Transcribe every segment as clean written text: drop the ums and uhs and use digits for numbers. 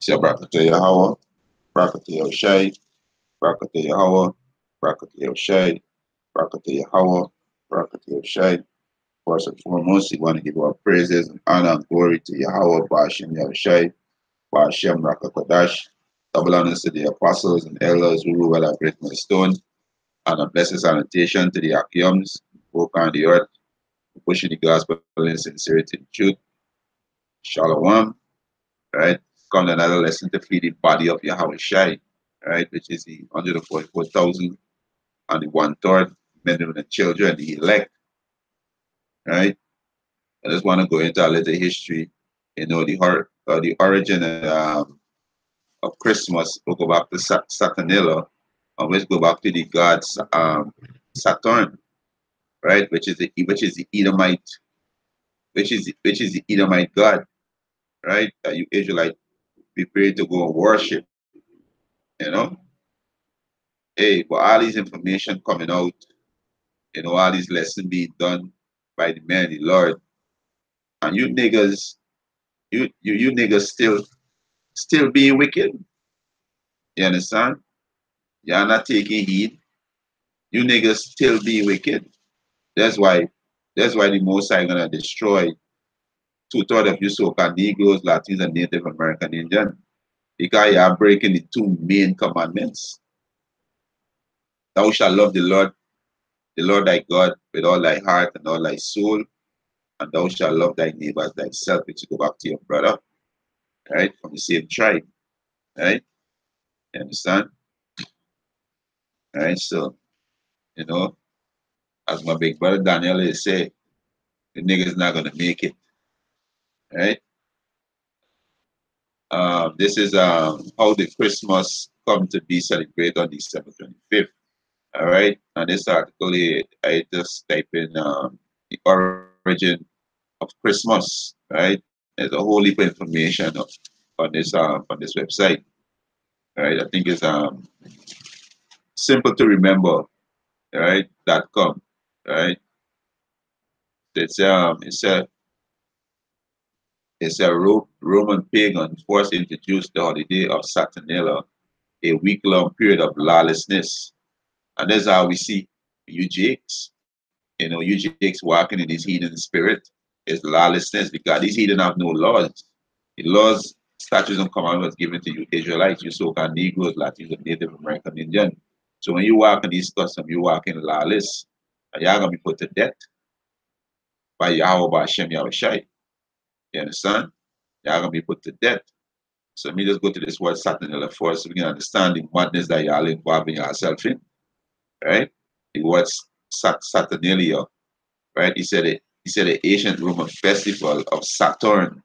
Say Brakata Yahweh, Brakata Yahushai, Brakata Yahweh, Brakata Yahushai, Brakata Yahweh, Brakata Yahushai. First and foremost, we want to give our praises and honor and glory to Yahweh, Ba'ashem Yahushai, Ba'ashem Rakakadash. Double honors to the apostles and elders who rule at great milestone, and a blessed salutation to the Akiums who walk on the earth, pushing the gospel in sincerity and truth. Shalom, right? Come to another lesson to feed the body of Yahweh Shai, right? Which is the 144,000 and the one-third men, women, and children, the elect, right? I just want to go into a little history, the origin of Christmas. We'll go back to Satanilla, and let's go back to the god Saturn, right? Which is the Edomite, which is the Edomite god, right? That you Israelite prepare to go and worship, you know. Hey, but all these information coming out, all these lessons being done by the man, the Lord, and you niggas still being wicked. You understand? You're not taking heed. You niggas still being wicked. That's why the Most High gonna destroy two-thirds of you so-called Negroes, Latinos, and Native American Indian. Because you are breaking the two main commandments. Thou shalt love the Lord thy God with all thy heart and all thy soul, and thou shalt love thy neighbor as thyself, which you go back to your brother, right? From the same tribe, right? You understand? Right? So, you know, as my big brother Daniel is say, the nigga's not gonna make it, right? This is how the Christmas come to be celebrated on December 25th. All right, and this article here, I just type in the origin of Christmas. Right, there's a whole heap of information on this website. Right, I think it's simple to remember. Right, .com. Right, it's a Roman pagan first introduced the holiday of Saturnalia, a week-long period of lawlessness. And that's how we see you jakes. You jakes walking in this heathen spirit is lawlessness because these heathen have no laws. The laws, statutes, and commandments given to you Israelites, you so-called Negroes, Latinos, and Native American Indian. So when you walk in these customs, you walk in lawless, and you're gonna be put to death by Yahweh by Hashem Yahushai. You understand? You're gonna be put to death. So let me just go to this word Saturnalia first so we can understand the madness that y'all involving yourself in. Right? The word Saturnalia, right? He said the ancient Roman festival of Saturn,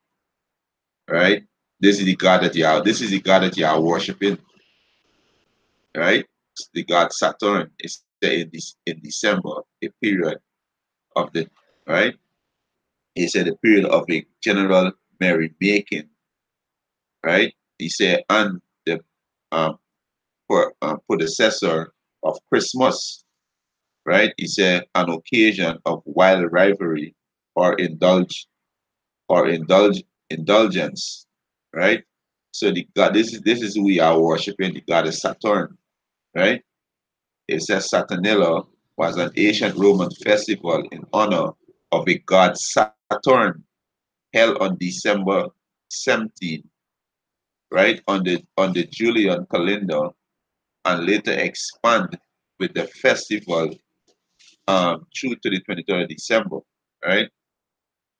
right? This is the god that you are worshiping, right? The god Saturn is in December, a period of the right. He said a period of a general merrymaking, right? He said and the um, predecessor of Christmas, right? He said an occasion of wild rivalry or indulgence, right? So the God, this is who we are worshiping. The god is Saturn, right? It says Saturnalia was an ancient Roman festival in honor of a god Saturn, held on December 17, right, on the Julian calendar, and later expand with the festival through to the 23rd of December, right?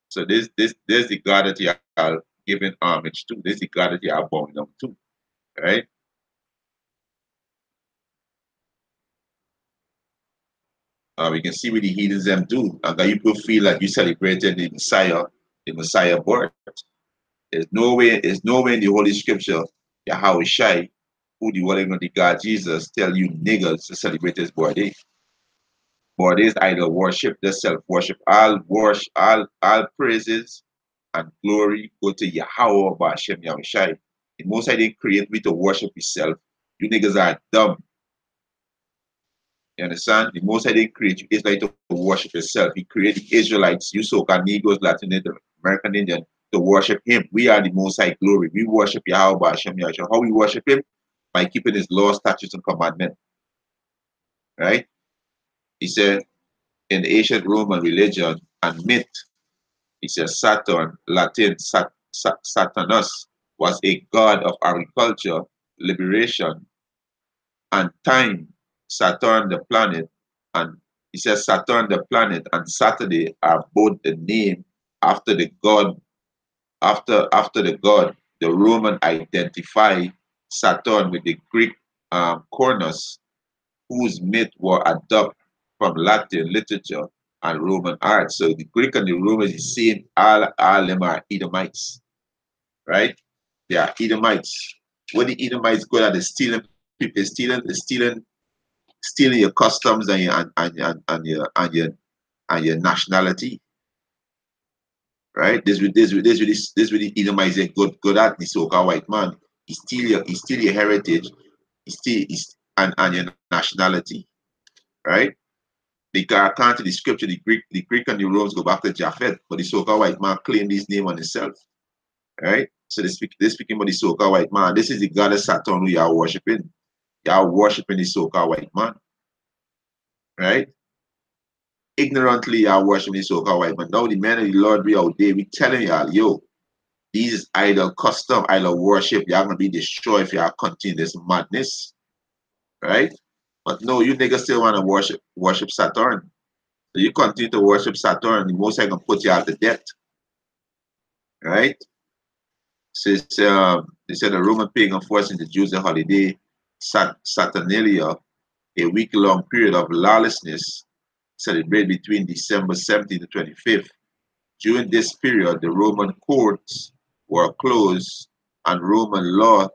So this the God that you are giving homage to. This is the God that you are bowing down to, right? We can see what the heathens them do, and that you people feel like you celebrated the Messiah birth. There's no way in the Holy Scripture, Yahweh Shai, who the Holy of the God Jesus, tell you niggas to celebrate his birthday. Birthday is idol worship, the self worship. All praises and glory go to Yahweh Bashem Yahushai. The most I didn't create me to worship yourself. You niggas are dumb. You understand? The most I didn't create you Israelite to worship yourself. He created the Israelites, you so-called Negroes, Latin, American Indian, to worship him. We are the Most High glory. We worship Yahweh Hashem Yahshua. How we worship him? By keeping his law, statutes, and commandments. Right? He said, in the ancient Roman religion and myth, he says Saturn, Latin Saturnus, was a god of agriculture, liberation, and time. Saturn the planet, and he says Saturn the planet and Saturday are both the name after the god. After the god, the Roman identify Saturn with the Greek Cronus, whose myth were adopted from Latin literature and Roman art. So the Greek and the Romans is same. All them are Edomites, right? They are Edomites. What the Edomites good at is stealing people, stealing your customs and your nationality, right? This with the Edomites are good at the so-called white man. He steal your heritage, and your nationality, right? Because according to the scripture, the Greek and the Romans go back to Japhet, but the so-called white man claimed his name on himself, right? So they're speaking about the so-called white man. This is the goddess Saturn who you are worshiping. You are worshiping the so-called white man, right? Ignorantly, you are worshiping the so-called white man. Now the men of the Lord we out there, we telling y'all, yo, these is idol custom, idol worship. Y'all gonna be destroyed if y'all continue this madness, right? But no, you niggas still want to worship Saturn. So you continue to worship Saturn, the most I can put you out to death, right? So they said the Roman pagan force introduced the holiday Saturnalia, a week-long period of lawlessness, celebrated between December 17th to 25th. During this period, the Roman courts were closed, and Roman law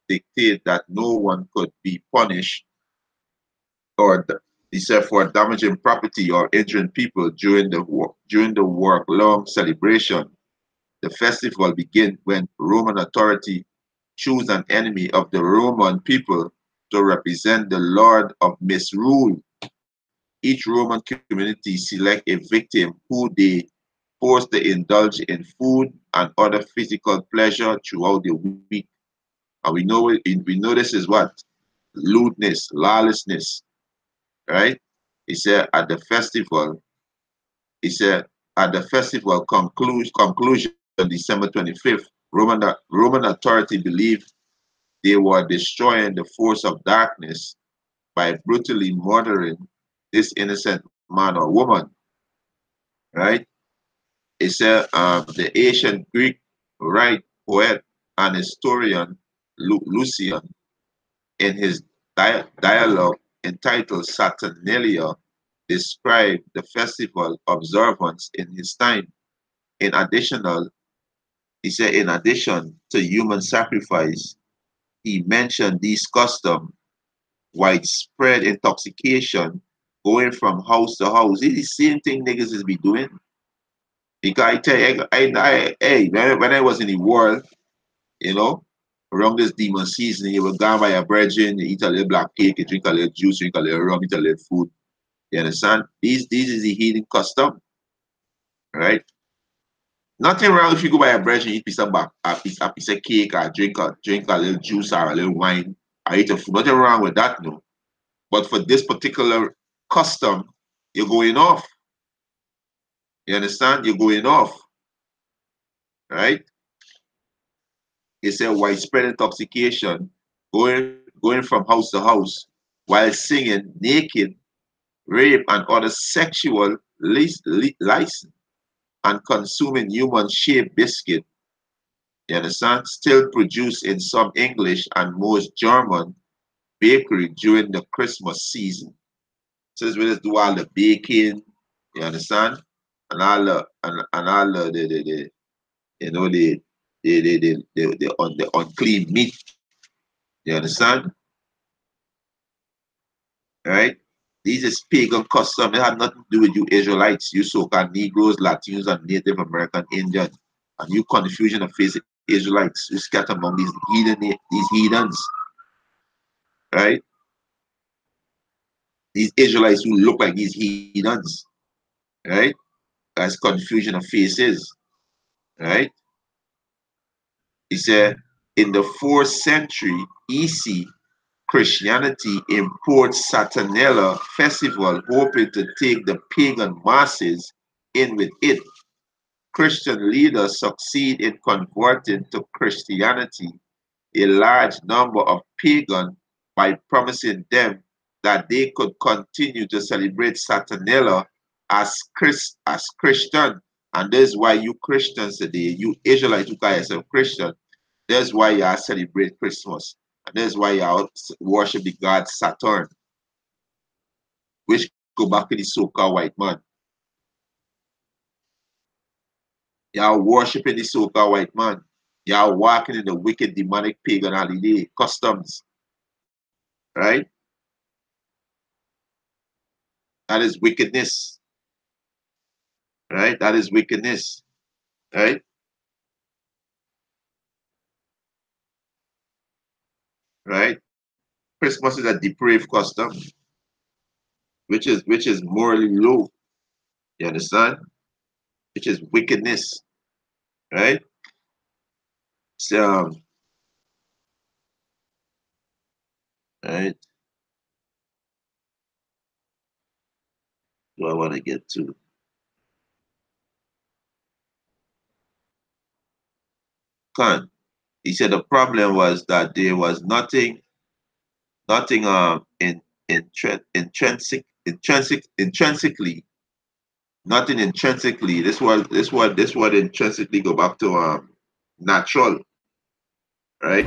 dictated that no one could be punished or except for damaging property or injuring people during the work-long celebration. The festival begins when Roman authority choose an enemy of the Roman people to represent the Lord of misrule. Each Roman community select a victim who they force to indulge in food and other physical pleasure throughout the week. And we know this is what? Lewdness, lawlessness, right? He said he said at the festival conclusion December 25th, Roman authority believed they were destroying the force of darkness by brutally murdering this innocent man or woman, right? It said the ancient Greek poet and historian Lucian, in his dialogue entitled Saturnalia, described the festival observance in his time. He said, in addition to human sacrifice, he mentioned these customs, widespread intoxication, going from house to house. It's the same thing niggas is be doing. Because I tell you, hey, when I was in the world, you know, around this demon season, you were gone by a brethren, you eat a little black cake, you drink a little juice, drink a little rum, eat a little food. You understand? These is the heathen custom, right? Nothing wrong if you go by a brethren, eat a piece of cake, or drink a little juice or a little wine, or eat a food. Nothing wrong with that, no. But for this particular custom, you're going off. You understand? You're going off, right? It's a widespread intoxication, going from house to house while singing naked, rape, and other sexual license, and consuming human-shaped biscuit. You understand? Still produced in some English and most German bakery during the Christmas season. So this will do all the baking. You understand? And all the you know the unclean meat. You understand? Right? These is pagan custom. It had nothing to do with you Israelites, you so-called Negroes, Latinos, and Native American Indians. And you confusion of face Israelites. You scatter among these heathens. Right? These Israelites who look like these heathens. Right? That's confusion of faces. Right? He said, in the 4th century EC, Christianity imports Saturnalia festival, hoping to take the pagan masses in with it. Christian leaders succeed in converting to Christianity a large number of pagans by promising them that they could continue to celebrate Saturnalia as Christian. And that's why you Christians today, you Israelites who call yourself Christian, that's why y'all celebrate Christmas. And that's why y'all worship the god Saturn, which go back to the so-called white man. Y'all worshiping the so-called white man. Y'all walking in the wicked demonic pagan holiday customs. Right? That is wickedness. Right? That is wickedness. Right? Right? Christmas is a depraved custom, which is morally low. You understand? Which is wickedness. Right? So, right? Do I want to get to? Khan. He said the problem was that there was nothing intrinsically, nothing intrinsically. This word intrinsically go back to natural, right?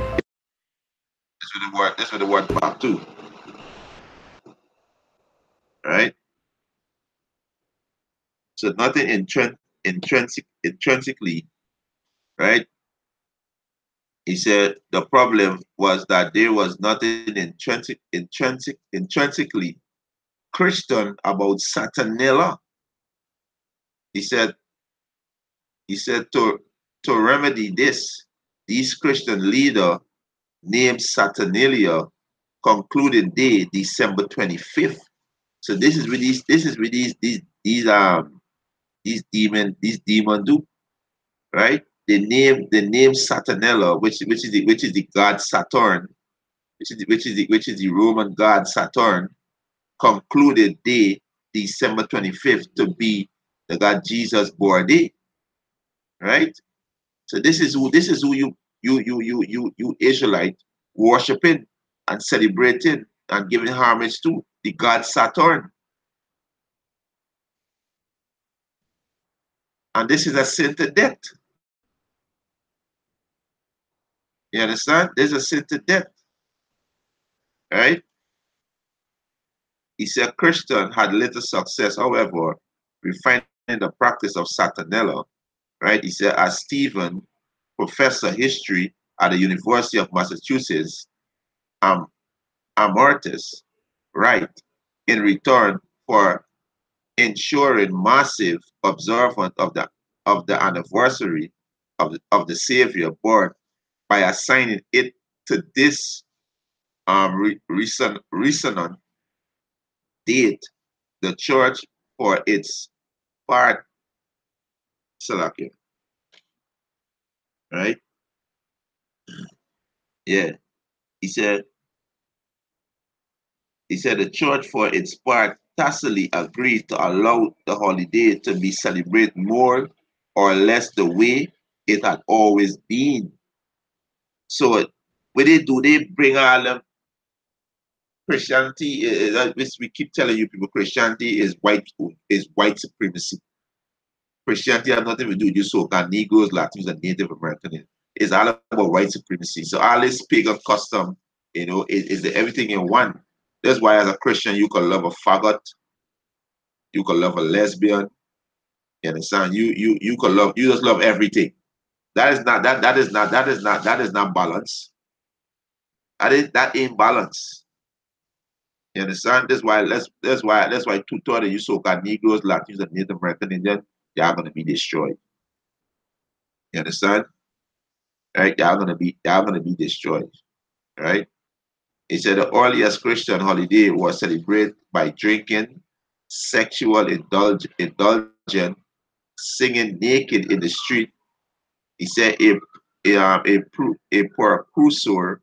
This is the word back to, right? So nothing intrinsically, right? He said the problem was that there was nothing intrinsically Christian about Saturnalia. He said to remedy this, these Christian leader named Saturnalia concluded day December 25th. So these demon do, right? They name Saturnalia, which is the god Saturn, which is the Roman god Saturn, concluded day December 25th to be the god Jesus birthday, right? So this is who you Israelite worshiping and celebrating and giving homage to the god Saturn. And this is a sin to death. You understand? There's a sin to death. Right? He said Christian had little success, however, refining the practice of Saturnalia. Right? He said, as Stephen, professor of history at the University of Massachusetts, um, Amartys, right, in return for ensuring massive observance of the anniversary of the Savior born by assigning it to this resonant date, the church for its part, Salakia, right? Yeah, he said the church for its part tacitly agreed to allow the holiday to be celebrated more or less the way it had always been. So what they do, they bring all them Christianity. We keep telling you people, Christianity is white supremacy. Christianity has nothing to do with you so-called Negroes, Latinos, and Native Americans. It's all about white supremacy. So all this pagan custom, is everything in one. That's why as a Christian, you can love a faggot, you can love a lesbian, you understand? You can love, you just love everything. That is not balance. That ain't balance. You understand? That's why two-thirds of you so-called Negroes, Latinos, and Native American Indian, they are gonna be destroyed. You understand? Right? They are gonna be destroyed. Right? He said the earliest Christian holiday was celebrated by drinking, sexual indulgence, singing naked in the street. He said a precursor,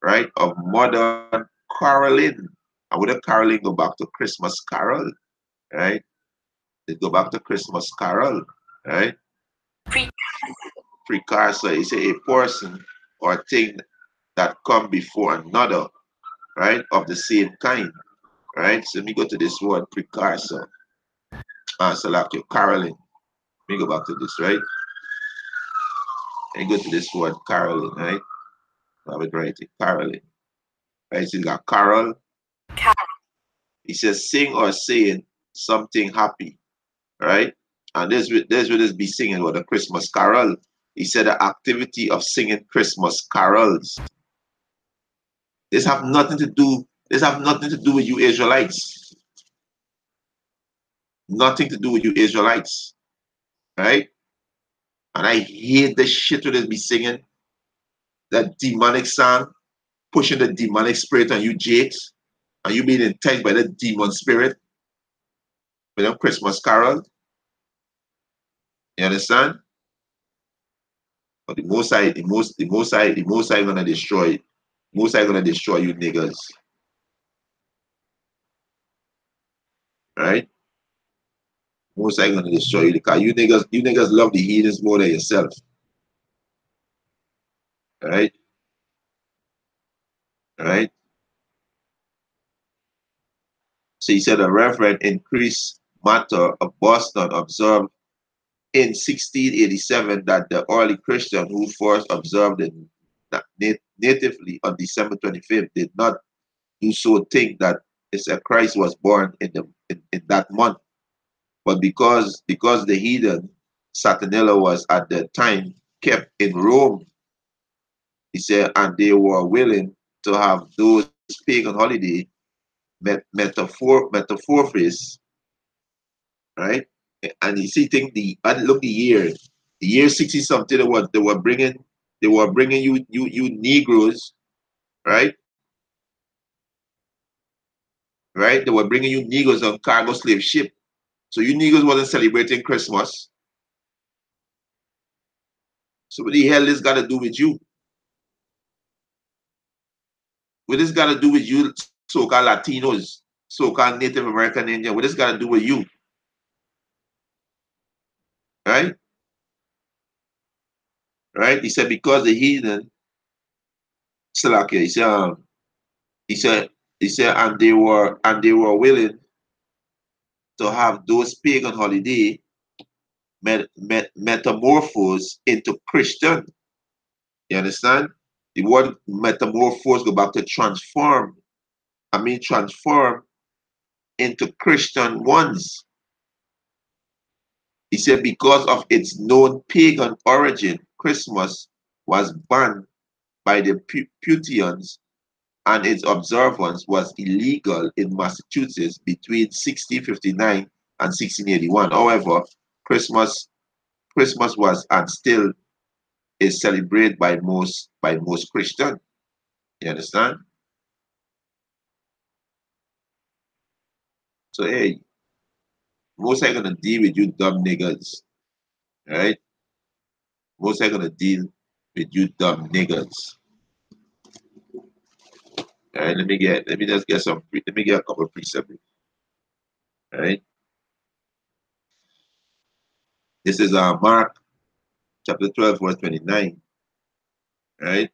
right, of modern caroling. And with the caroling go back to Christmas carol, right? They go back to Christmas carol, right? Precursor is a person or thing that come before another, right, of the same kind, right? So let me go to this word precursor. So like your caroling. Let me go back to this, right? And go to this word caroling, right? I have it right here, caroling. Right? So you got carol. It says sing or saying something happy, right? And there's what this be singing with a Christmas carol. He said the activity of singing Christmas carols. This have nothing to do with you Israelites. Nothing to do with you Israelites. Right? And I hate the shit with this be singing. That demonic song, pushing the demonic spirit on you Jakes. And you being enticed by the demon spirit with them Christmas carol. You understand? But the most high gonna destroy, most high gonna destroy you niggas. Right? Most high gonna destroy you because you niggas love the heathens more than yourself. Right? Right? So he said a reverend increased matter of Boston observed in 1687 that the early Christian who first observed it natively on December 25th did not do so think that it's a Christ was born in that month. But because the heathen Satanella was at the time kept in Rome, he said, and they were willing to have those pagan holiday metaphors, right? And you see, think look the year 60 something. They were bringing you Negroes, right? Right? They were bringing you Negroes on cargo slave ship. So you Negroes wasn't celebrating Christmas. So what the hell this got to do with you? What this got to do with you, so-called Latinos, so-called Native American Indian? What this got to do with you, right? Right? He said because the heathen, Salakia, he said, and they were willing to have those pagan holiday metamorphosed into Christian. You understand? The word metamorphose go back to transform. I mean transform into Christian ones. He said because of its known pagan origin, Christmas was banned by the Puttians and its observance was illegal in Massachusetts between 1659 and 1681. However, Christmas Christmas was and still is celebrated by most Christians. You understand? So hey, most are gonna deal with you dumb niggas, right? Most are gonna deal with you dumb niggas. All right, let me just get let me get a couple of precepts. All right. This is Mark chapter 12, verse 29. Right?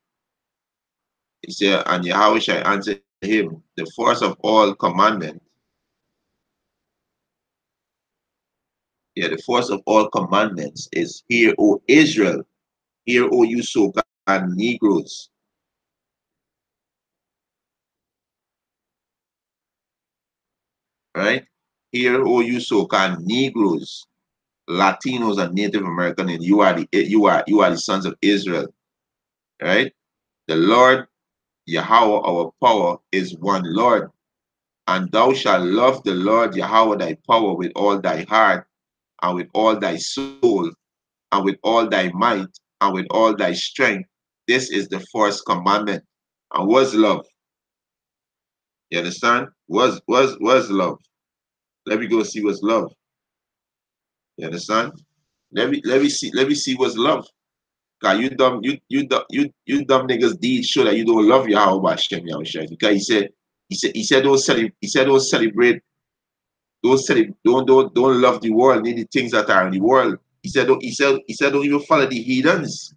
He said, and Yahweh shall answer him, the first of all commandments. Yeah, the first of all commandments is hear, O Israel, hear, O you so-called Negroes. Right? Hear, O you so-called Negroes, Latinos and Native American, and you are the sons of Israel. Right? The Lord Yahweh, our power, is one Lord. And thou shalt love the Lord Yahweh thy power with all thy heart, and with all thy soul, and with all thy might, and with all thy strength. This is the first commandment. And what's love? You understand? What's love? Let me go see what's love. You understand? Let me see what's love. Cause you dumb niggas deeds show that you don't love Yahweh Hashem Yahushua. Because he said don't love the world, need the things that are in the world. He said don't even follow the heathens.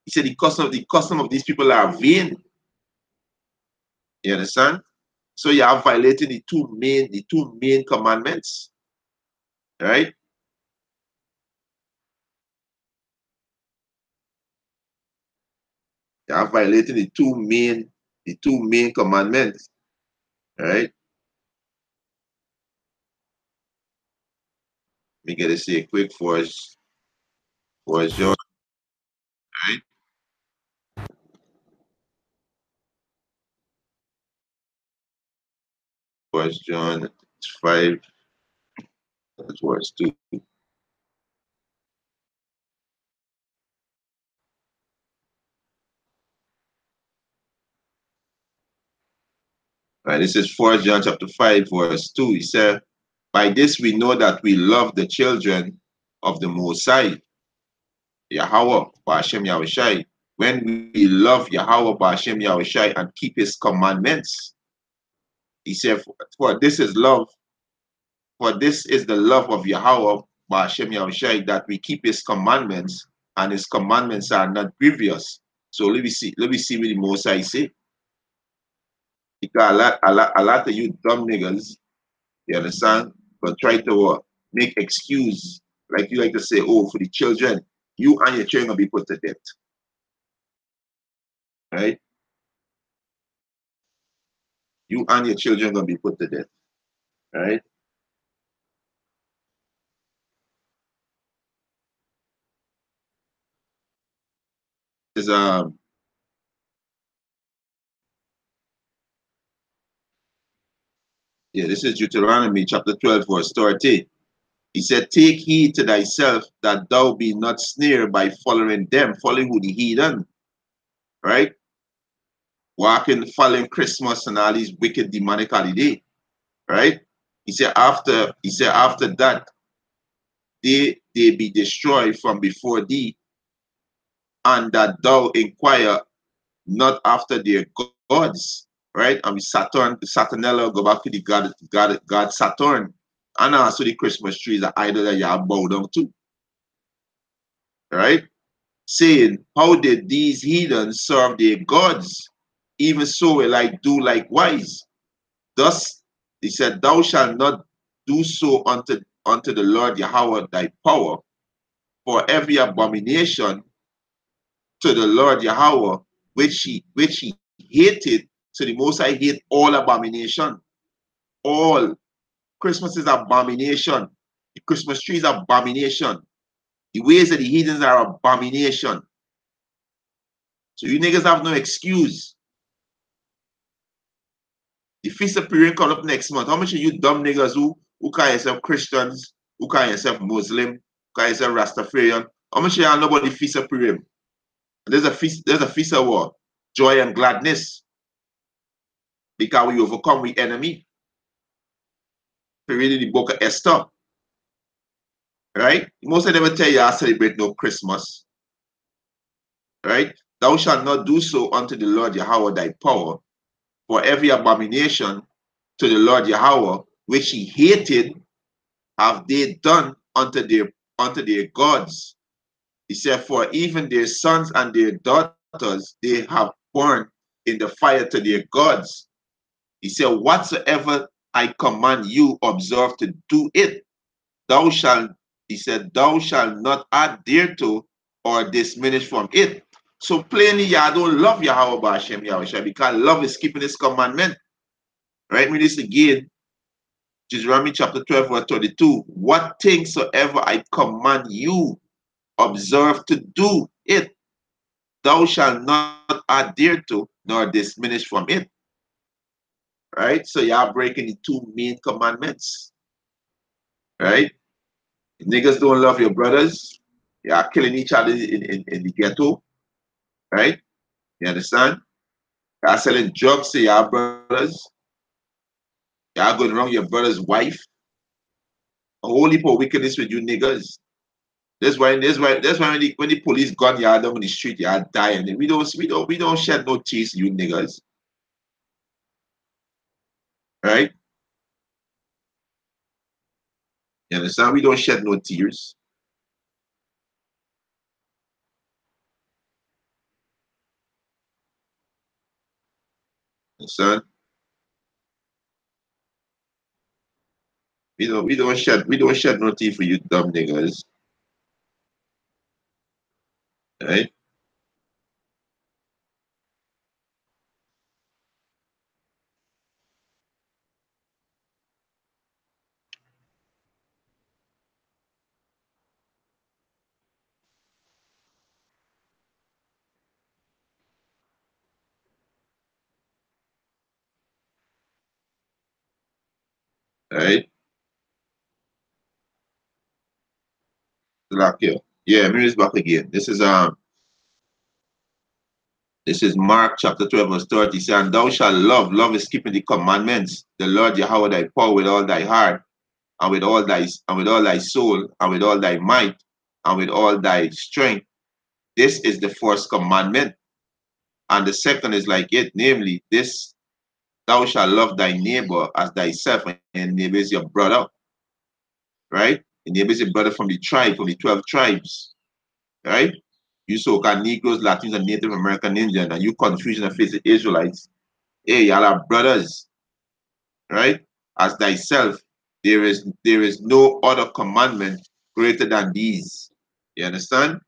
He said the custom of these people are vain. You understand? So you are violating the two main commandments. Right? You are violating the two main commandments. Right? Let me get to say quick for us, John. Right? First John 5, verse 2. Right, this is 1 John chapter 5, verse 2. He said, by this we know that we love the children of the Most High, Yahweh, Ba'ashem Yahushai. When we love Yahweh, Ba'ashem Yahushai, and keep his commandments. He said, for this is love, for this is the love of Yahweh, Ba'ashem Yahushai, that we keep his commandments, and his commandments are not grievous. So let me see what the Most High say. Because a lot of you dumb niggas, you understand, but try to make excuse, like you like to say, oh, for the children, you and your children will be put to death. Right? You and your children gonna be put to death. Right? Is this is Deuteronomy chapter 12, verse 30. He said, take heed to thyself that thou be not snared by following them, following who the heathen, right? Walking, following Christmas and all these wicked demonic holiday, right? He said after that they be destroyed from before thee, and that thou inquire not after their gods, right? I mean Saturnella, go back to the God Saturn. And also the Christmas tree is an idol that you have bow down to, right? Saying, how did these heathens serve their gods? Even so will I do likewise. Thus, he said, thou shalt not do so unto the Lord Yahweh thy power, for every abomination to the Lord Yahweh, which he hated. So the Most High hate all abomination. All. Christmas is abomination. The Christmas tree is abomination. The ways of the heathens are abomination. So you niggas have no excuse. The Feast of Purim come up next month. How much of you dumb niggas who call yourself Christians, who call yourself Muslim, who call yourself Rastafarian, how much of y'all know about the Feast of Purim? There's a feast of what? Joy and gladness. Because we overcome the enemy. We read the book of Esther. Right? Most of them will tell you I celebrate no Christmas. Right? Thou shalt not do so unto the Lord Yahweh thy power, for every abomination to the Lord Yahweh, which he hated, have they done unto their gods. He said, for even their sons and their daughters they have burned in the fire to their gods. He said, whatsoever I command you, observe to do it. Thou shalt, he said, thou shalt not add thereto or diminish from it. So plainly, y'all don't love Yahweh Ba'ashem Yahushua, because love is keeping his commandment. Right? Read this again. Deuteronomy chapter 12, verse 32. What things soever I command you, observe to do it. Thou shalt not add thereto nor diminish from it. Right? So y'all breaking the two main commandments. Right? If niggas don't love your brothers. Y'all killing each other in the ghetto. Right? You understand? Y'all selling drugs to y'all brothers. Y'all going around your brother's wife. A whole heap of wickedness with you niggas. That's why when the police gun y'all down in the street, y'all dying. We don't shed no tears, you niggas. Right? You understand? We don't shed no tears. Understand? We don't shed no tears for you dumb niggas. Right? Right? Like here. Yeah, Mary's back again. This is Mark chapter 12, verse 30. It says, and thou shalt love is keeping the commandments, the Lord Yahweh thy power with all thy heart, and with all thy soul, and with all thy might, and with all thy strength. This is the first commandment. And the second is like it, namely, this thou shalt love thy neighbor as thyself, and neighbor is your brother, right? And neighbor is your brother from the tribe, from the 12 tribes, right? You so-called Negroes, Latins, and Native American Indian, and you confusion and face the Israelites. Hey, y'all are brothers, right? As thyself, there is no other commandment greater than these. You understand?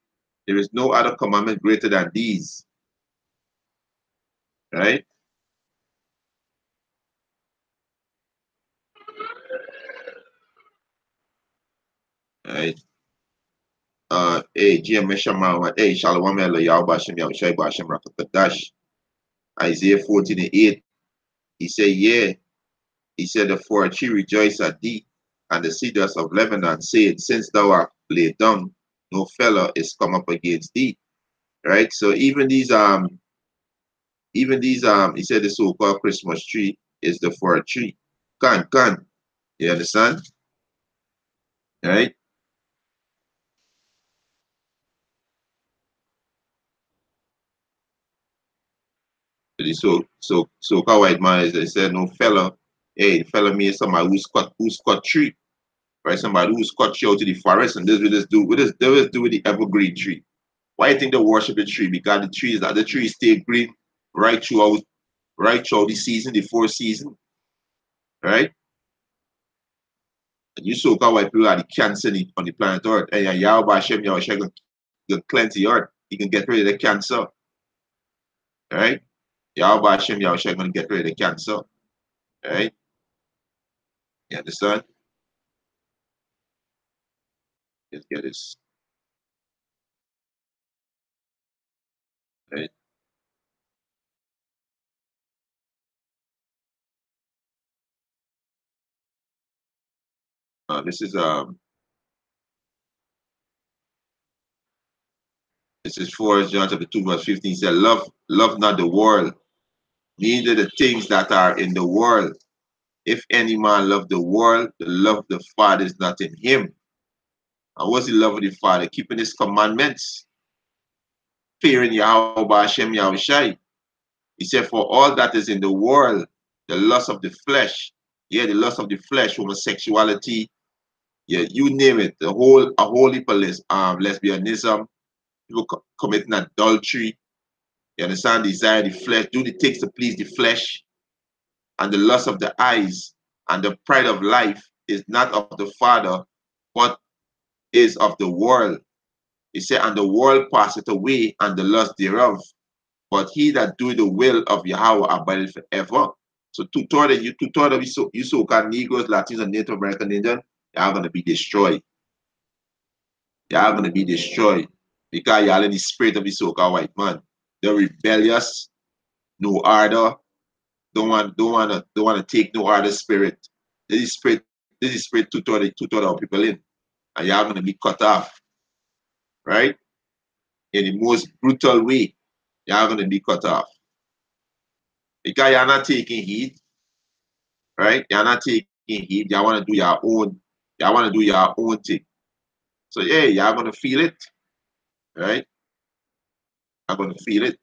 There is no other commandment greater than these, right? Right. Hey, GM Shama, hey, Shalom Elo, Yahweh Bashem, Yahweh Shai Bashem, Rakakadash. Isaiah 14 and 8. He said, yeah. He said, the for a tree rejoice at thee, and the cedars of Lebanon said, since thou art laid down, no fellow is come up against thee. Right? So he said the so-called Christmas tree is the for a tree. Can. You understand? Right? So white man is they said no fellow. Hey, the fellow means somebody who's cut tree, right? Somebody who's cut tree out to the forest, and this we just do with this they just do with the evergreen tree. Why you think they worship the tree? Because the trees stay green right throughout the season, the 4 season, right? And you so-called white people are the cancer on the planet Earth. And Yahweh Hashem, Yahweh Hashem can cleanse the earth. He can get rid of the cancer, right? Yahweh Hashem, Yahweh Hashem gonna get rid of the cancer, right? You understand? Let's get this. Right? This is 4 John chapter 2, verse 15. He said, love not the world, neither the things that are in the world. If any man love the world, the love of the Father is not in him. And what's the love of the Father? Keeping his commandments, fearing Yahweh Hashem Yahweh Shai. He said, for all that is in the world, the lust of the flesh, yeah, the lust of the flesh, homosexuality, yeah, you name it, a whole heap of lesbianism, people committing adultery, you understand, desire the flesh, do the things to please the flesh, and the lust of the eyes, and the pride of life is not of the Father, but is of the world. He said, and the world passeth away, and the lust thereof. But he that do the will of Yahweh abideth forever. So two-thirds of you so-called Negroes, Latinos, and Native American Indian, y'all gonna be destroyed. Y'all gonna be destroyed because y'all in the spirit of the so-called white man. They're rebellious, no order, don't wanna take no order spirit. This is spirit two-thirds of people in, and y'all gonna be cut off, right? In the most brutal way, y'all gonna be cut off because you're not taking heed, right? You're not taking heed. Y'all want to do your own. Y'all want to do your own thing. So yeah, y'all gonna feel it, right? I'm gonna feel it,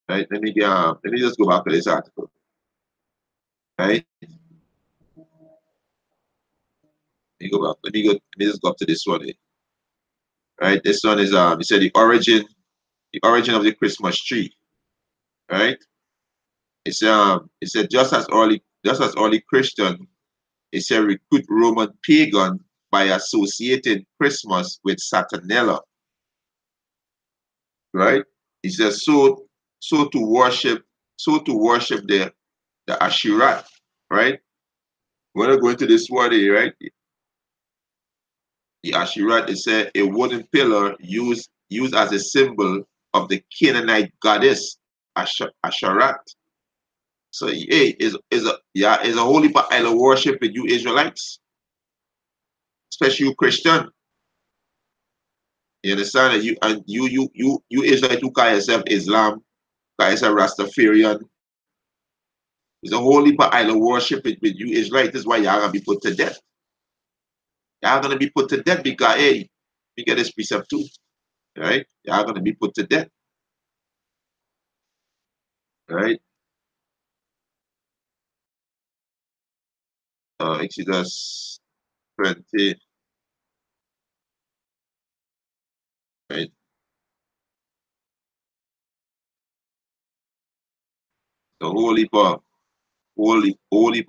right? Let me just go back to this article, right? Let me go back. Let me just go up to this one, right? This one is it said the origin of the Christmas tree, right? It said just as early Christian, it said recruit Roman pagan by associating Christmas with Saturnalia, right? It says so to worship the Asherat, right? When I go into this word here, right? The Asherat is a wooden pillar used as a symbol of the Canaanite goddess Asherat. So hey, is a holy idol worship with you Israelites, especially you Christian. You understand that you Israelite who call yourself Islam, call yourself Rastafarian. It's a holy idol worship with you Israelites. This is why y'all gonna be put to death. Y'all gonna be put to death because hey, we get this precept too, right? Y'all gonna be put to death, right? Exodus 20, right? The holy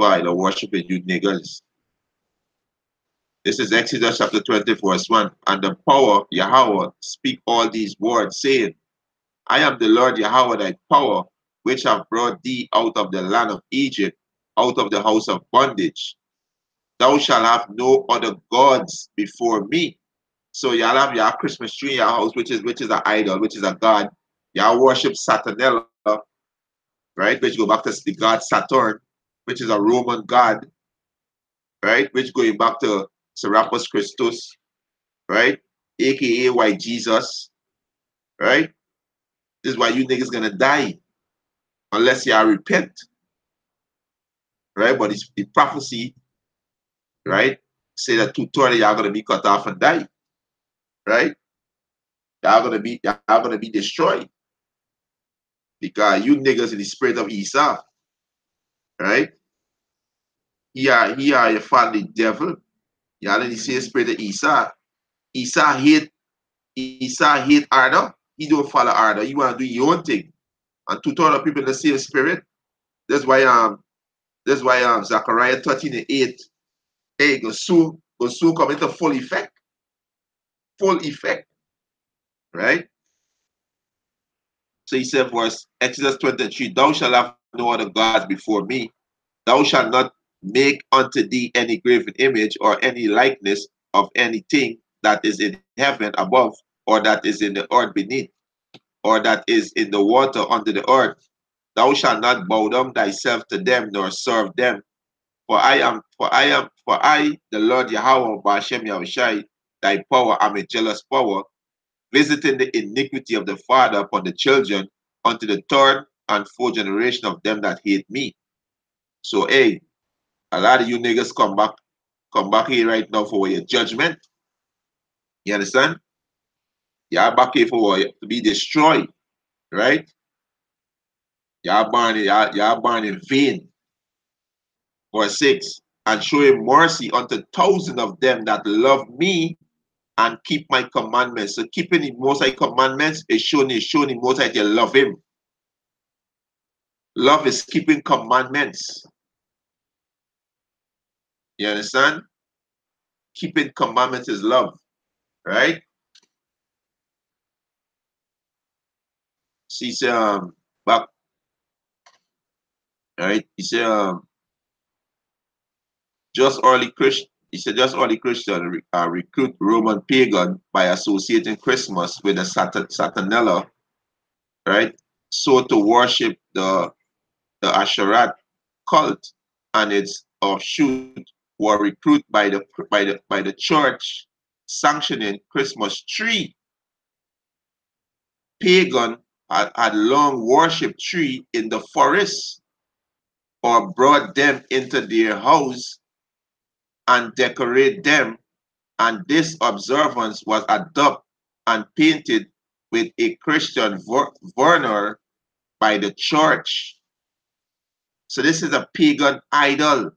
idol worshiping you niggas. This is Exodus chapter 20, verse 1. And the power, Yahweh, speak all these words, saying, I am the Lord Yahweh, thy power, which have brought thee out of the land of Egypt, out of the house of bondage. Thou shalt have no other gods before me. So y'all have your Christmas tree in your house, which is an idol, which is a god. Y'all worship Saturnalia, right? Which go back to the god Saturn, which is a Roman god, right? Which going back to Serapis Christus, right? AKA white Jesus, right? This is why you niggas gonna die unless y'all repent, right? But it's the prophecy, right? Say that 2:30 y'all gonna be cut off and die, right? Y'all gonna be destroyed because you niggas in the spirit of Esau, right? He are your father the devil. Y'all in the same spirit of Esau. Esau hate Arda. He don't follow Arda. You wanna do your own thing. And 2 other people in the same spirit. That's why Zechariah 13:8, hey, go soon come into full effect. Full effect. Right? So he said, verse Exodus 23, thou shalt have no other gods before me. Thou shalt not make unto thee any graven image or any likeness of anything that is in heaven above, or that is in the earth beneath, or that is in the water under the earth. Thou shalt not bow down thyself to them, nor serve them. For I, the Lord Yahweh, Bashem Yahushai, thy power, am a jealous power, visiting the iniquity of the father upon the children unto the third and fourth generation of them that hate me. So, hey, a lot of you niggas come back here right now for your judgment. You understand? Y'all back here for to be destroyed, right? Y'all born in vain. Verse 6, and showing mercy unto thousands of them that love me and keep my commandments. So keeping the Most High commandments is showing the Most High you love him. Love is keeping commandments. You understand? Keeping commandments is love, right? She said, back, right? He said, just early Christian recruit Roman pagan by associating Christmas with the Saturnalia, right? So to worship the Asherat cult and its offshoot were recruited by the church sanctioning Christmas tree. Pagan had long worshipped tree in the forest or brought them into their house and decorate them and this observance was adopted and painted with a Christian Werner by the church. So this is a pagan idol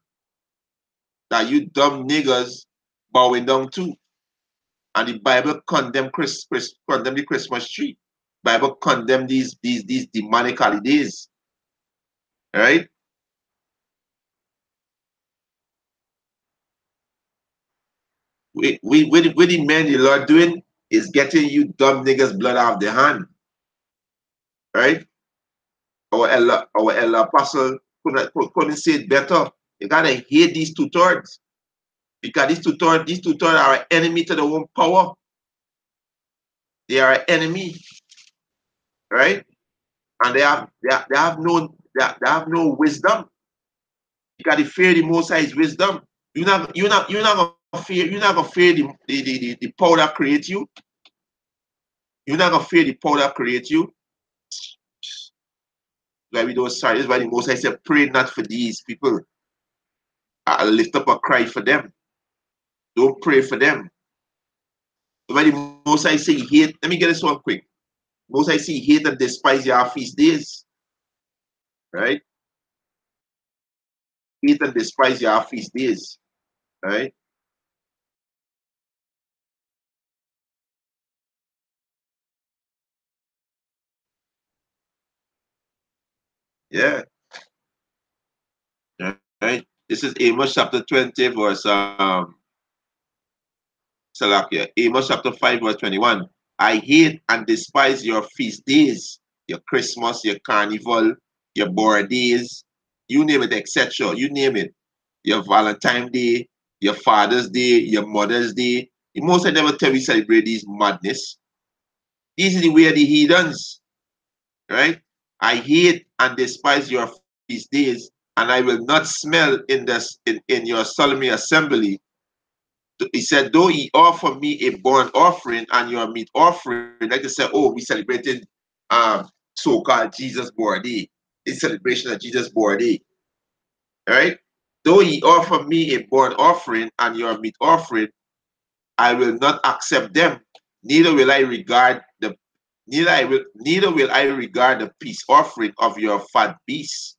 that you dumb niggers bowing down to. And the Bible condemn condemn the Christmas tree. Bible condemn these demonic holidays. Right? With the men the Lord doing is getting you dumb niggas blood out of their hand. Right? Our elder apostle couldn't say it better. You gotta hate these two-thirds. Because these two-thirds are an enemy to the own power. They are an enemy, right? And they have no wisdom. Because the fear the Most High is wisdom. You're not gonna fear the power that creates you. You're not gonna fear the power that creates you. Like we don't sorry. This is why the Most High said, pray not for these people. I'll lift up a cry for them. Don't pray for them. When the Most High say hate, let me get this one quick. Most High say hate and despise your feast days. Right? Hate and despise your feast days. Right? Yeah. Right? This is Amos chapter 20, verse Salakia. Amos chapter 5, verse 21. I hate and despise your feast days, your Christmas, your carnival, your birthdays, you name it, etc. You name it. Your Valentine's Day, your Father's Day, your Mother's Day. The Most I never tell we celebrate these madness. These are the way of the heathens, right? I hate and despise your feast days, and I will not smell in your solemn assembly. He said, though he offer me a burnt offering and your meat offering, like they say, oh, we celebrated so-called Jesus birthday. It's celebration of Jesus birthday. Right? Though he offer me a burnt offering and your meat offering, I will not accept them. Neither will I regard the neither will I regard the peace offering of your fat beasts.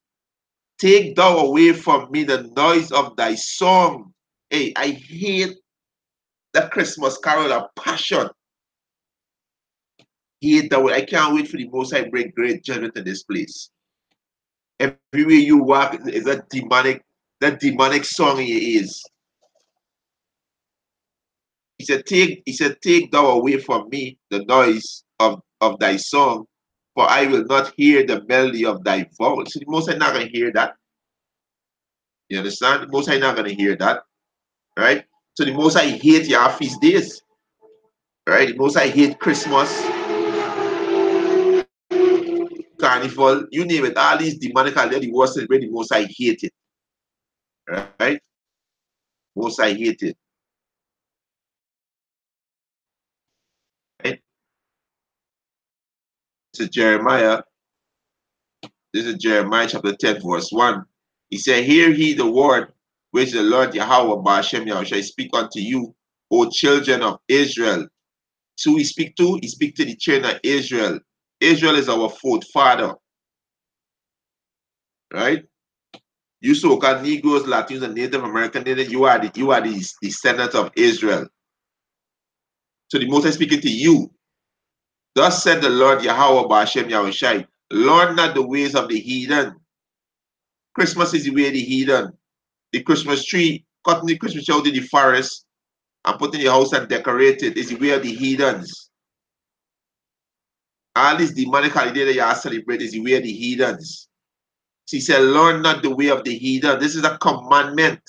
Take thou away from me the noise of thy song. Hey, I hate the Christmas carol of passion. Hate that way. I can't wait for the Most High bring great judgment in this place. Everywhere you walk is that demonic song he is. Take thou away from me the noise of thy song, for I will not hear the melody of thy voice. So the Most High not gonna hear that. You understand? The Most High not gonna hear that. Right? So the Most High hate your feast days. Right? The Most High hate Christmas, carnival, you name it, all these demonic holidays, the worst celebrate, the Most High hate it. Right? Most High hate it. Right? This is Jeremiah. This is Jeremiah chapter 10, verse 1. He said, hear ye the word which the Lord Yahweh Ba'ashem Yahushua speak unto you, O children of Israel. So he speak to? He speak to the children of Israel. Israel is our fourth father. Right? You so-called Negroes, Latinos, and Native American, you are the descendants of Israel. So the Most High speaking to you. Thus said the Lord Yahweh Ba'ashem Yahushua, learn not the ways of the heathen. Christmas is the way of the heathen. The Christmas tree, cutting the Christmas tree out in the forest and putting the house and decorate it is the way of the heathens. All these demonic holiday that you are celebrating is the way of the heathens. So he said, learn not the way of the heathen. This is a commandment.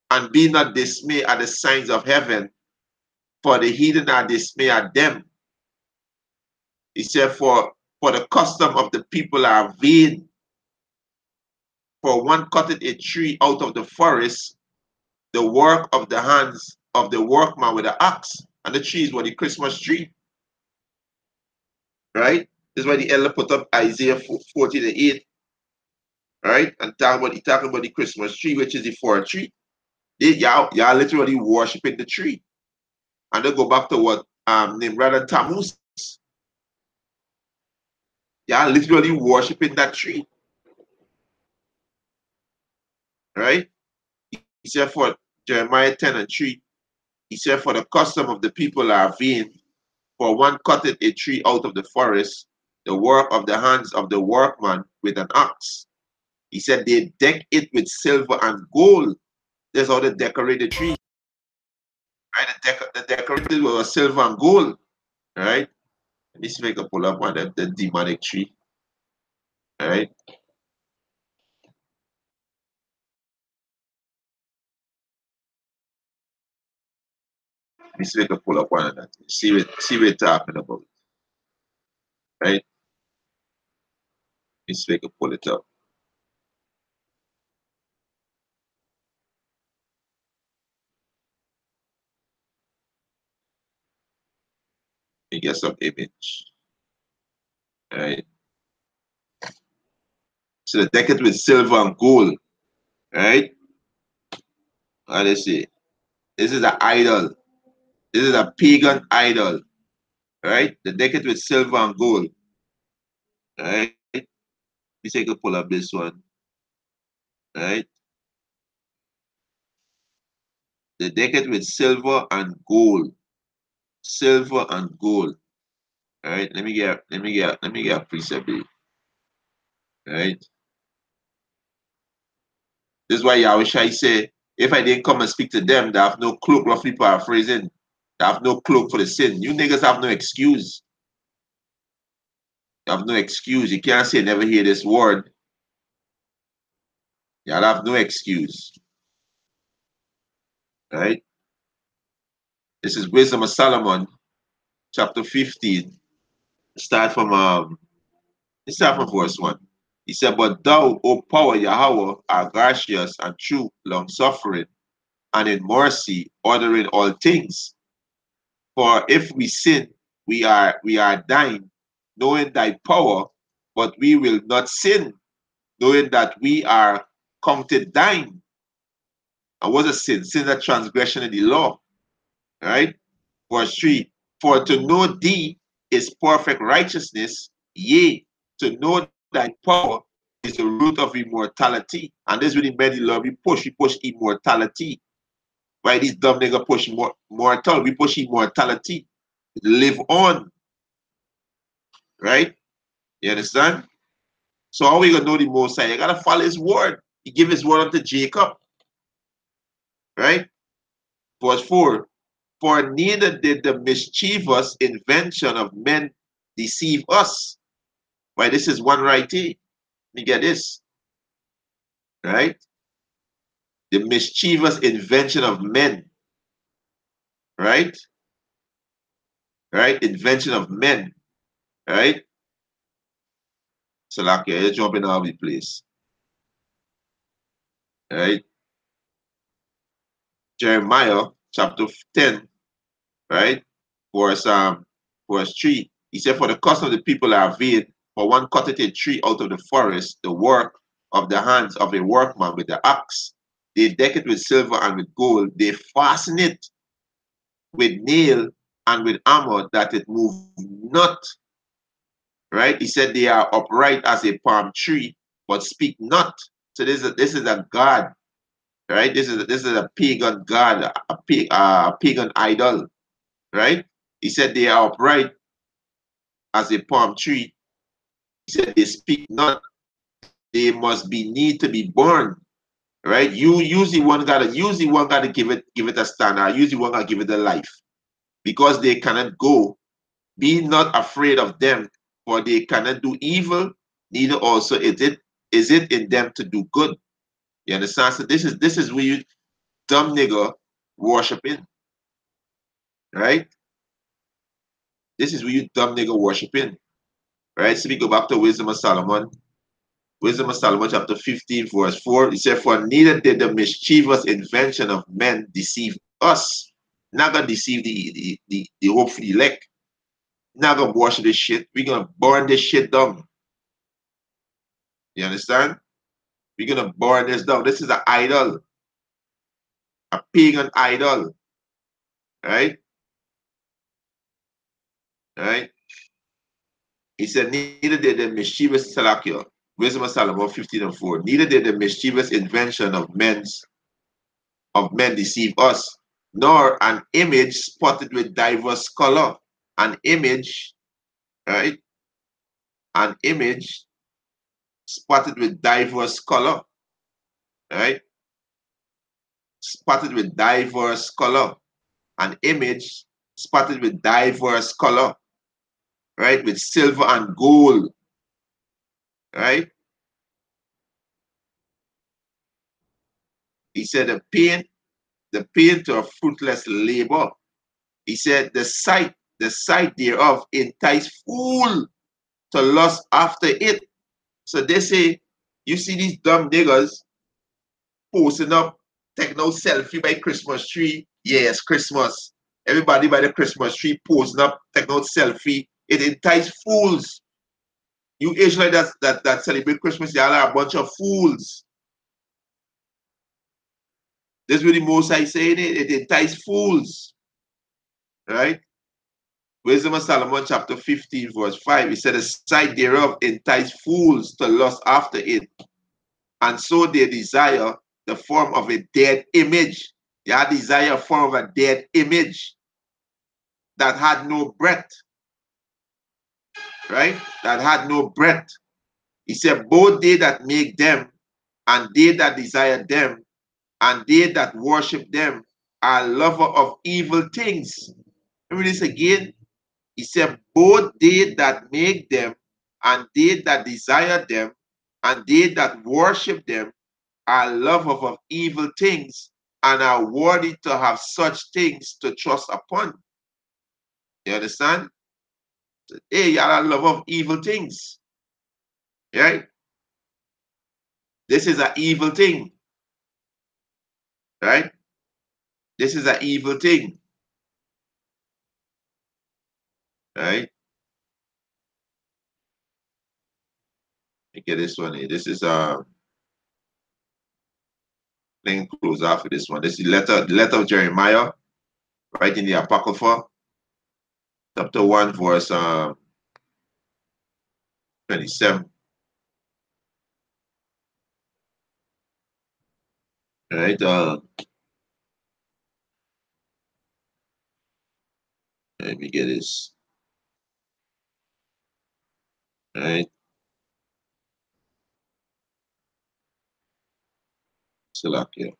And be not dismayed at the signs of heaven, for the heathen are dismayed at them. He said, for the custom of the people are vain. For one cutteth a tree out of the forest, the work of the hands of the workman with the axe. And the tree is what the Christmas tree. Right? This is why the elder put up Isaiah 40:8. Right? And talking about the Christmas tree, which is the forest tree. Y'all literally worshiping the tree. And they go back to what Nimrod and Tammuz. Y'all literally worshiping that tree. Right? He said for Jeremiah 10 and 3, he said, for the custom of the people are vain, for one cutteth a tree out of the forest, the work of the hands of the workman with an axe. He said they deck it with silver and gold. That's how they decorate the tree. Right? The decorated with silver and gold. Right? Let me see if I can pull up on the demonic tree. Right? Let me see if I can pull up one of that. See what you're talking about. Right? Let me see if I can pull it up. Let me get some image. Right? So they deck it with silver and gold. Right? And they say, this is an idol. This is a pagan idol. Right? They deck it with silver and gold. Right? Let me take a pull up this one. Right? They deck it with silver and gold. Silver and gold. Right? Let me get a precept here. Right? This is why Yahweh Shai say, if I didn't come and speak to them, they have no cloak, roughly paraphrasing. They have no cloak for the sin. You niggas have no excuse. You have no excuse. You can't say never hear this word. Y'all have no excuse. Right? This is Wisdom of Solomon, chapter 15. Start from verse 1. He said, but thou, O power Yahweh, are gracious and true, long suffering, and in mercy, ordering all things. For if we sin, we are dying, knowing thy power, but we will not sin, knowing that we are counted dying. And what's a sin? Sin is a transgression of the law. Right? Verse 3. For to know thee is perfect righteousness, yea, to know thy power is the root of immortality. And this really many love. We push immortality. Why these dumb niggas push mortal? We push immortality. Live on. Right? You understand? So how we gonna know the most high? You gotta follow his word. He give his word unto Jacob. Right? Verse 4. For neither did the mischievous invention of men deceive us. Why, this is one right here. Let me get this. Right? The mischievous invention of men. Right? Right? Invention of men. Right? So like you're jumping all over the place. Right? Jeremiah chapter 10, right? Verse 3. He said, for the custom of the people are vain, for one cutteth a tree out of the forest, the work of the hands of a workman with the axe. They deck it with silver and with gold. They fasten it with nail and with armor that it move not. Right? He said they are upright as a palm tree, but speak not. So this is a god, right? This is a pagan god, a pagan idol, right? He said they are upright as a palm tree. He said they speak not. They must be need to be born, right? You usually one gotta give it a standard. Usually one gotta give it a life because they cannot go. Be not afraid of them, for they cannot do evil. Neither also is it in them to do good. You understand? So this is where you dumb nigga worshiping, right? This is where you dumb nigga worshiping, right? So we go back to Wisdom of Solomon. Wisdom of Solomon, chapter 15, verse 4. It said, for neither did the mischievous invention of men deceive us. Not gonna deceive the hopefully elect. Not gonna worship this shit. We're gonna burn this shit down. You understand? We're gonna burn this down. This is an idol. a pagan idol, right? Right? He said, neither did the mischievous Salakio, Wisdom of Solomon 15:4, neither did the mischievous invention of men deceive us, nor an image spotted with diverse color. An image, right? An image spotted with diverse color, right? Spotted with diverse color. An image spotted with diverse color, right? With silver and gold, right? He said the pain to a fruitless labor. He said the sight thereof entice fool to lust after it. So they say, you see these dumb niggas posting up, taking out selfie by Christmas tree. Yes, Christmas. Everybody by the Christmas tree posting up, taking out selfie. It entices fools. You Israelites that celebrate Christmas, y'all are a bunch of fools. This is what the Most High saying it. It entices fools. Right? Wisdom of Solomon chapter 15, verse 5. He said, the sight thereof entice fools to lust after it. And so they desire the form of a dead image. They desire a form of a dead image that had no breath. Right? That had no breath. He said, both they that make them and they that desire them and they that worship them are lover of evil things. Remember this again? He said, both they that make them and they that desire them and they that worship them are lovers of evil things and are worthy to have such things to trust upon. You understand? Hey, y'all are lovers of evil things. Right? This is an evil thing. Right? This is an evil thing. Right? Let me get this one here. This is let me close after this one. This is the letter of Jeremiah, right in the Apocrypha, chapter 1, verse 27. Right? Let me get this. Right? Salakia.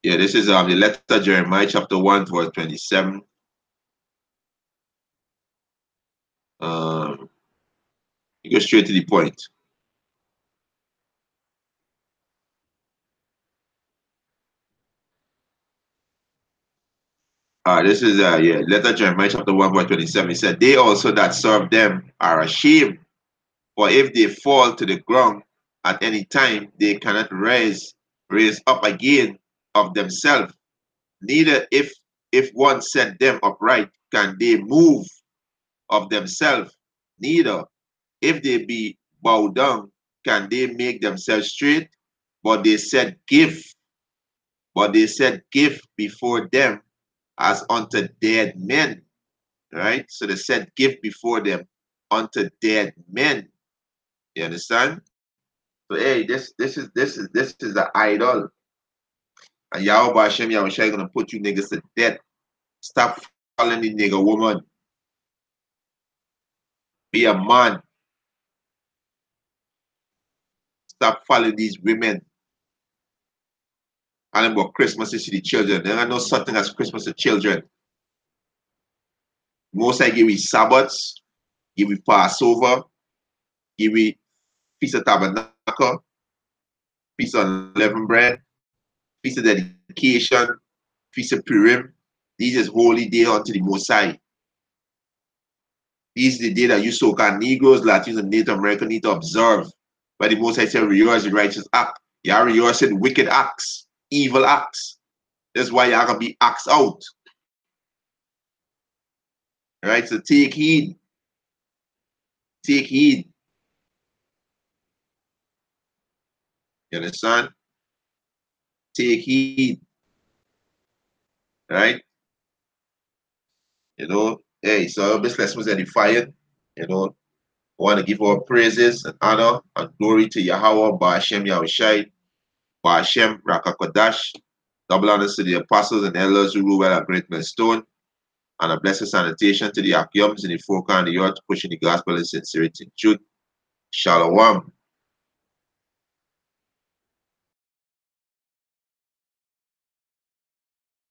Yeah, this is the letter of Jeremiah, chapter 1, verse 27. You go straight to the point. This is letter of Jeremiah chapter 1, verse 27. It said, they also that serve them are ashamed, for if they fall to the ground at any time, they cannot raise up again of themselves. Neither if one set them upright, can they move of themselves. Neither if they be bowed down, can they make themselves straight. But they said gift before them as unto dead men. Right? So they said gift before them unto dead men. You understand? So hey, this is the idol. And Yahweh Hashem Yahushua gonna put you niggas to death. Stop following the nigga woman. Be a man. Stop following these women. And about Christmas is to the children. There are no such thing as Christmas to children. Most I give we Sabbaths, give we Passover, give we Feast of Tabernacle, Feast of Unleavened Bread, Feast of Dedication, Feast of Purim. These is holy day unto the Most High. These is the day that you so-called Negroes, Latinos, and Native Americans need to observe. But the Most High said, rehearse the righteous act. Y'all rehearsing wicked acts, evil acts. That's why y'all gonna be axed out. Right? So take heed. Take heed. You understand? Take heed. Right? You know, hey, so this lesson was edifying. You know, I want to give our praises and honor and glory to Yahweh, Ba'ashem Yahushai, Ba'ashem Rakakodash. Double honors to the apostles and elders who rule well at Great Millstone, and a blessed sanitation to the Akiums in the folk and the earth, pushing the gospel in sincerity and truth. Shalom.